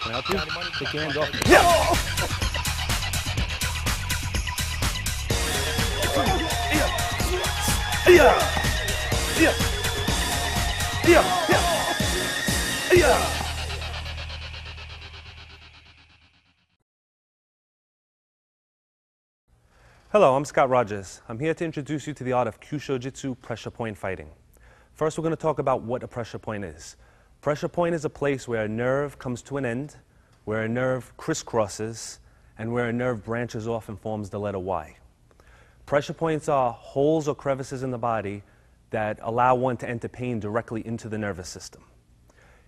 Can I help you? Take your hands off. Yeah! Hello, I'm Scott Rogers. I'm here to introduce you to the art of Kyusho-jitsu pressure point fighting. First, we're going to talk about what a pressure point is. Pressure point is a place where a nerve comes to an end, where a nerve crisscrosses, and where a nerve branches off and forms the letter Y. Pressure points are holes or crevices in the body that allow one to enter pain directly into the nervous system.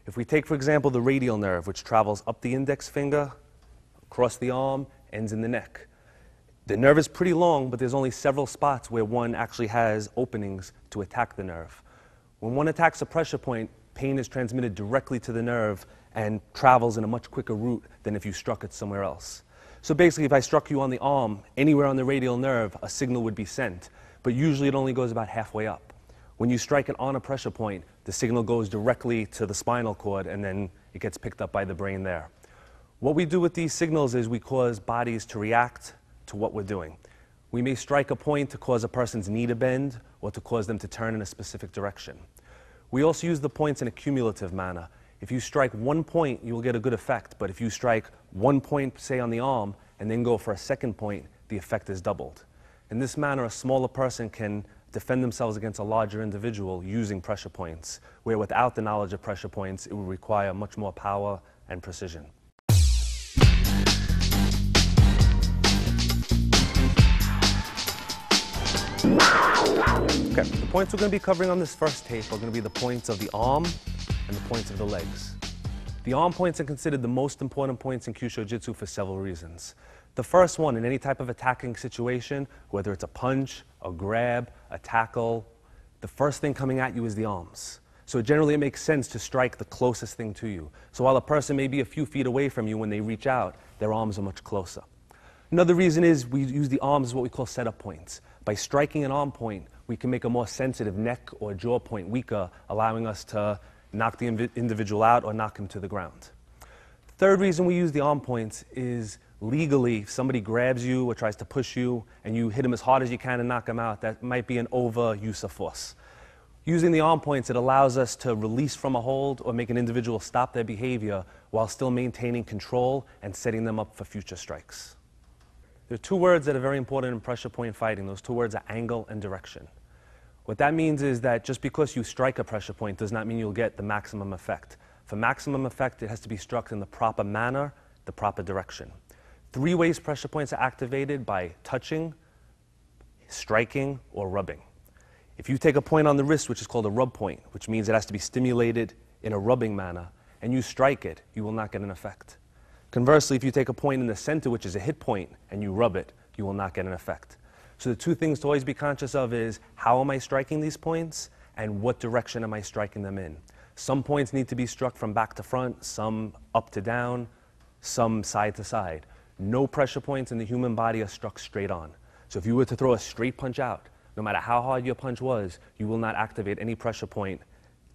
If we take, for example, the radial nerve, which travels up the index finger, across the arm, ends in the neck. The nerve is pretty long, but there's only several spots where one actually has openings to attack the nerve. When one attacks a pressure point, pain is transmitted directly to the nerve and travels in a much quicker route than if you struck it somewhere else. So basically, if I struck you on the arm, anywhere on the radial nerve, a signal would be sent, but usually it only goes about halfway up. When you strike it on a pressure point, the signal goes directly to the spinal cord and then it gets picked up by the brain there. What we do with these signals is we cause bodies to react to what we're doing. We may strike a point to cause a person's knee to bend or to cause them to turn in a specific direction. We also use the points in a cumulative manner. If you strike one point, you will get a good effect, but if you strike one point, say on the arm, and then go for a second point, the effect is doubled. In this manner, a smaller person can defend themselves against a larger individual using pressure points, where without the knowledge of pressure points, it would require much more power and precision. Okay, the points we're going to be covering on this first tape are going to be the points of the arm and the points of the legs. The arm points are considered the most important points in Kyusho-jitsu for several reasons. The first one, in any type of attacking situation, whether it's a punch, a grab, a tackle, the first thing coming at you is the arms. So generally it makes sense to strike the closest thing to you. So while a person may be a few feet away from you, when they reach out, their arms are much closer. Another reason is we use the arms as what we call setup points. By striking an arm point, we can make a more sensitive neck or jaw point weaker, allowing us to knock the individual out or knock him to the ground. Third reason we use the arm points is legally, if somebody grabs you or tries to push you and you hit him as hard as you can and knock him out, that might be an overuse of force. Using the arm points, it allows us to release from a hold or make an individual stop their behavior while still maintaining control and setting them up for future strikes. There are two words that are very important in pressure point fighting. Those two words are angle and direction. What that means is that just because you strike a pressure point does not mean you'll get the maximum effect. For maximum effect, it has to be struck in the proper manner, the proper direction. 3 ways pressure points are activated: by touching, striking, or rubbing. If you take a point on the wrist, which is called a rub point, which means it has to be stimulated in a rubbing manner, and you strike it, you will not get an effect. Conversely, if you take a point in the center, which is a hit point, and you rub it, you will not get an effect. So the 2 things to always be conscious of is, how am I striking these points, and what direction am I striking them in? Some points need to be struck from back to front, some up to down, some side to side. No pressure points in the human body are struck straight on. So if you were to throw a straight punch out, no matter how hard your punch was, you will not activate any pressure point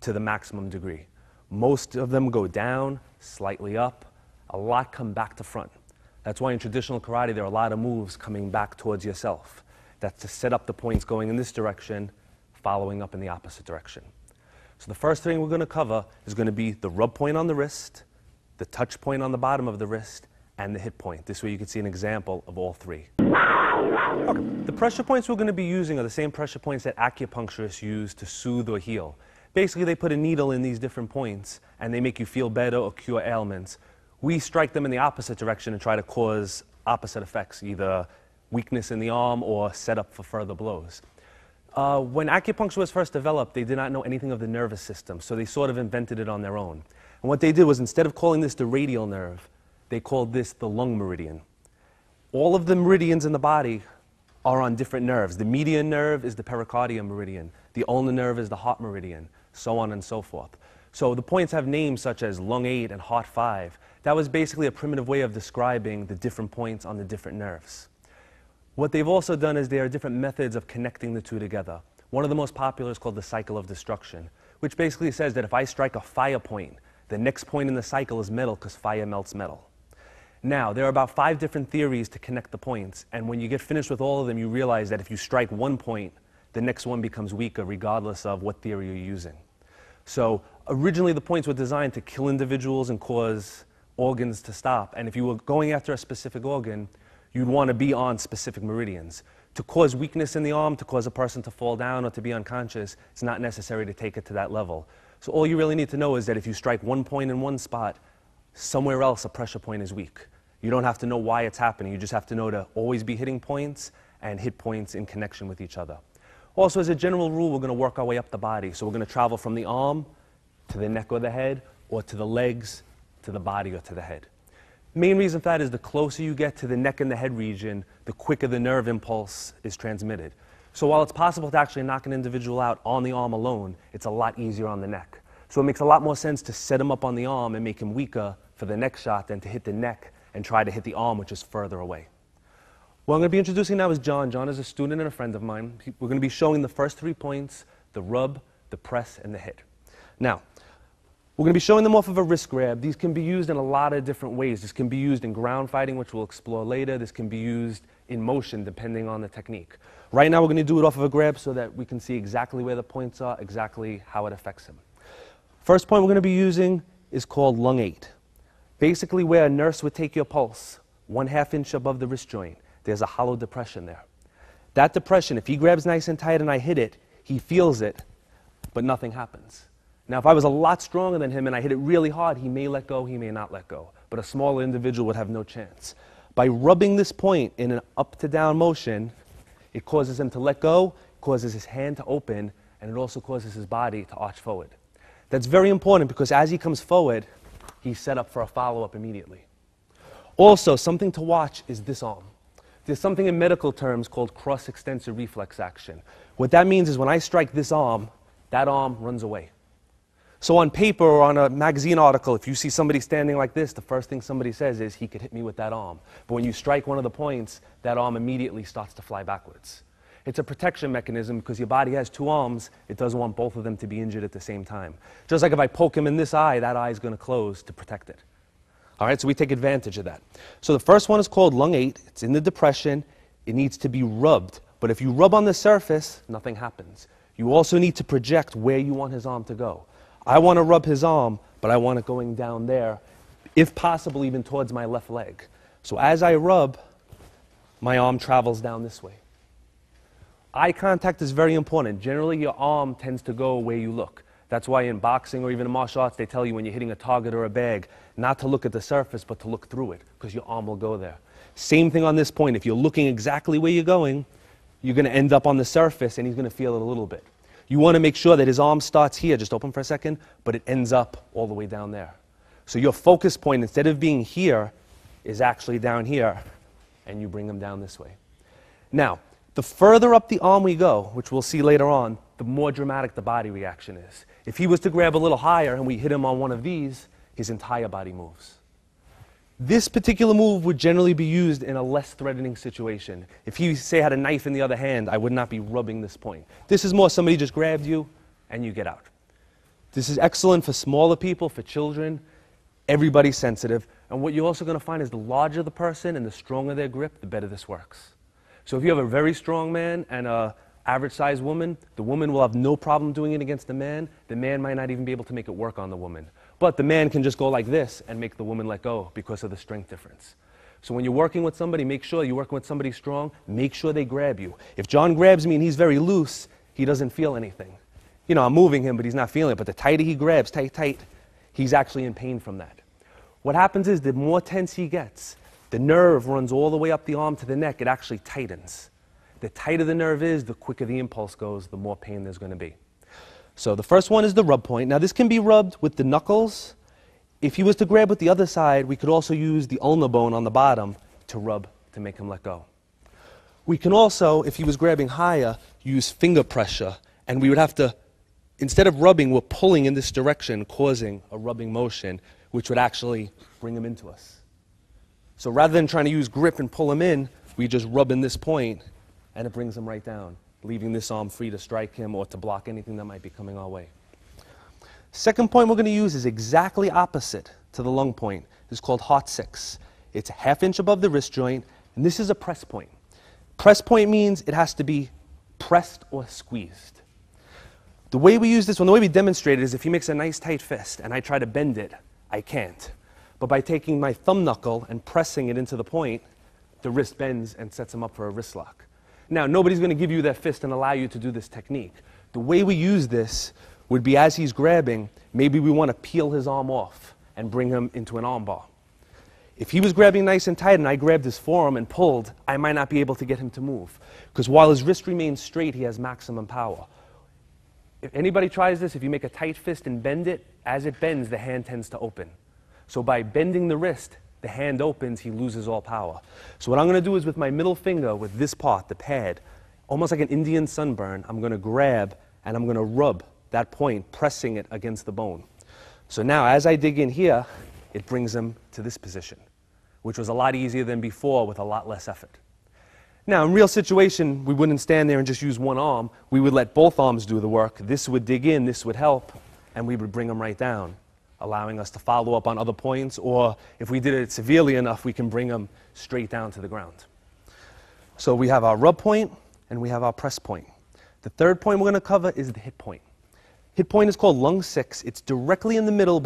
to the maximum degree. Most of them go down, slightly up, a lot come back to front. That's why in traditional karate there are a lot of moves coming back towards yourself. That's to set up the points going in this direction, following up in the opposite direction. So the first thing we're going to cover is going to be the rub point on the wrist, the touch point on the bottom of the wrist, and the hit point. This way you can see an example of all 3. Okay. The pressure points we're going to be using are the same pressure points that acupuncturists use to soothe or heal. Basically, they put a needle in these different points and they make you feel better or cure ailments. We strike them in the opposite direction and try to cause opposite effects, either weakness in the arm or set up for further blows. When acupuncture was first developed, they did not know anything of the nervous system, so they sort of invented it on their own. And what they did was, instead of calling this the radial nerve, they called this the lung meridian. All of the meridians in the body are on different nerves. The median nerve is the pericardial meridian. The ulnar nerve is the heart meridian, so on and so forth. So the points have names such as lung 8 and heart 5. That was basically a primitive way of describing the different points on the different nerves. What they've also done is there are different methods of connecting the 2 together. One of the most popular is called the cycle of destruction, which basically says that if I strike a fire point, The next point in the cycle is metal because fire melts metal. Now, there are about 5 different theories to connect the points, and when you get finished with all of them, you realize that if you strike one point, the next one becomes weaker regardless of what theory you're using. So originally the points were designed to kill individuals and cause organs to stop, and if you were going after a specific organ, you'd want to be on specific meridians. To cause weakness in the arm, to cause a person to fall down or to be unconscious, it's not necessary to take it to that level. So all you really need to know is that if you strike one point in one spot, somewhere else a pressure point is weak. You don't have to know why it's happening. You just have to know to always be hitting points and hit points in connection with each other. Also, as a general rule, we're going to work our way up the body. So we're going to travel from the arm to the neck or the head, or to the legs, to the body or to the head. Main reason for that is the closer you get to the neck and the head region, the quicker the nerve impulse is transmitted. So while it's possible to actually knock an individual out on the arm alone, it's a lot easier on the neck. So it makes a lot more sense to set him up on the arm and make him weaker for the next shot than to hit the neck and try to hit the arm, which is further away. What I'm going to be introducing now is John. John is a student and a friend of mine. We're going to be showing the first 3 points, the rub, the press, and the hit. Now, we're going to be showing them off of a wrist grab. These can be used in a lot of different ways. This can be used in ground fighting, which we'll explore later. This can be used in motion, depending on the technique. Right now, we're going to do it off of a grab so that we can see exactly where the points are, exactly how it affects him. First point we're going to be using is called lung 8. Basically, where a nurse would take your pulse, 1/2 inch above the wrist joint, there's a hollow depression there. That depression, if he grabs nice and tight and I hit it, he feels it, but nothing happens. Now, if I was a lot stronger than him and I hit it really hard, he may let go, he may not let go. But a smaller individual would have no chance. By rubbing this point in an up to down motion, it causes him to let go, causes his hand to open, and it also causes his body to arch forward. That's very important because as he comes forward, he's set up for a follow-up immediately. Also, something to watch is this arm. There's something in medical terms called cross-extensor reflex action. What that means is when I strike this arm, that arm runs away. So on paper or on a magazine article, if you see somebody standing like this, the first thing somebody says is, he could hit me with that arm. But when you strike one of the points, that arm immediately starts to fly backwards. It's a protection mechanism because your body has 2 arms. It doesn't want both of them to be injured at the same time. Just like if I poke him in this eye, that eye is going to close to protect it. All right, so we take advantage of that. So the first one is called lung 8. It's in the depression. It needs to be rubbed. But if you rub on the surface, nothing happens. You also need to project where you want his arm to go. I want to rub his arm, but I want it going down there, if possible even towards my left leg. So as I rub, my arm travels down this way. Eye contact is very important. Generally, your arm tends to go where you look. That's why in boxing or even in martial arts, they tell you when you're hitting a target or a bag, not to look at the surface, but to look through it, because your arm will go there. Same thing on this point. If you're looking exactly where you're going, you're going to end up on the surface, and he's going to feel it a little bit. You want to make sure that his arm starts here, just open for a second, but it ends up all the way down there. So your focus point, instead of being here, is actually down here, and you bring him down this way. Now, the further up the arm we go, which we'll see later on, the more dramatic the body reaction is. If he was to grab a little higher and we hit him on one of these, his entire body moves. This particular move would generally be used in a less threatening situation. If he, say, had a knife in the other hand, I would not be rubbing this point. This is more somebody just grabbed you and you get out. This is excellent for smaller people, for children. Everybody's sensitive. And what you're also going to find is the larger the person and the stronger their grip, the better this works. So if you have a very strong man and an average-sized woman, the woman will have no problem doing it against the man. The man might not even be able to make it work on the woman. But the man can just go like this and make the woman let go because of the strength difference. So when you're working with somebody, make sure you're working with somebody strong. Make sure they grab you. If John grabs me and he's very loose, he doesn't feel anything. You know, I'm moving him, but he's not feeling it. But the tighter he grabs, tight, he's actually in pain from that. What happens is the more tense he gets, the nerve runs all the way up the arm to the neck. It actually tightens. The tighter the nerve is, the quicker the impulse goes, the more pain there's going to be. So the first one is the rub point. Now this can be rubbed with the knuckles. If he was to grab with the other side, we could also use the ulnar bone on the bottom to rub to make him let go. We can also, if he was grabbing higher, use finger pressure. And we would have to, instead of rubbing, we're pulling in this direction, causing a rubbing motion, which would actually bring him into us. So rather than trying to use grip and pull him in, we just rub in this point, and it brings him right down, leaving this arm free to strike him or to block anything that might be coming our way. Second point we're going to use is exactly opposite to the lung point. It's called heart 6. It's a ½ inch above the wrist joint, and this is a press point. Press point means it has to be pressed or squeezed. The way we use this one, the way we demonstrate it is if he makes a nice tight fist and I try to bend it, I can't. But by taking my thumb knuckle and pressing it into the point, the wrist bends and sets him up for a wrist lock. Now, nobody's going to give you that fist and allow you to do this technique. The way we use this would be as he's grabbing, maybe we want to peel his arm off and bring him into an arm bar. If he was grabbing nice and tight and I grabbed his forearm and pulled, I might not be able to get him to move. Because while his wrist remains straight, he has maximum power. If anybody tries this, if you make a tight fist and bend it, as it bends, the hand tends to open. So by bending the wrist, the hand opens, he loses all power. So what I'm going to do is with my middle finger, with this part, the pad, almost like an Indian sunburn, I'm going to grab and I'm going to rub that point, pressing it against the bone. So now as I dig in here, it brings him to this position, which was a lot easier than before with a lot less effort. Now, in real situation, we wouldn't stand there and just use one arm. We would let both arms do the work. This would dig in, this would help, and we would bring them right down, allowing us to follow up on other points, or if we did it severely enough, we can bring them straight down to the ground. So we have our rub point, and we have our press point. The third point we're going to cover is the hit point. Hit point is called lung 6. It's directly in the middle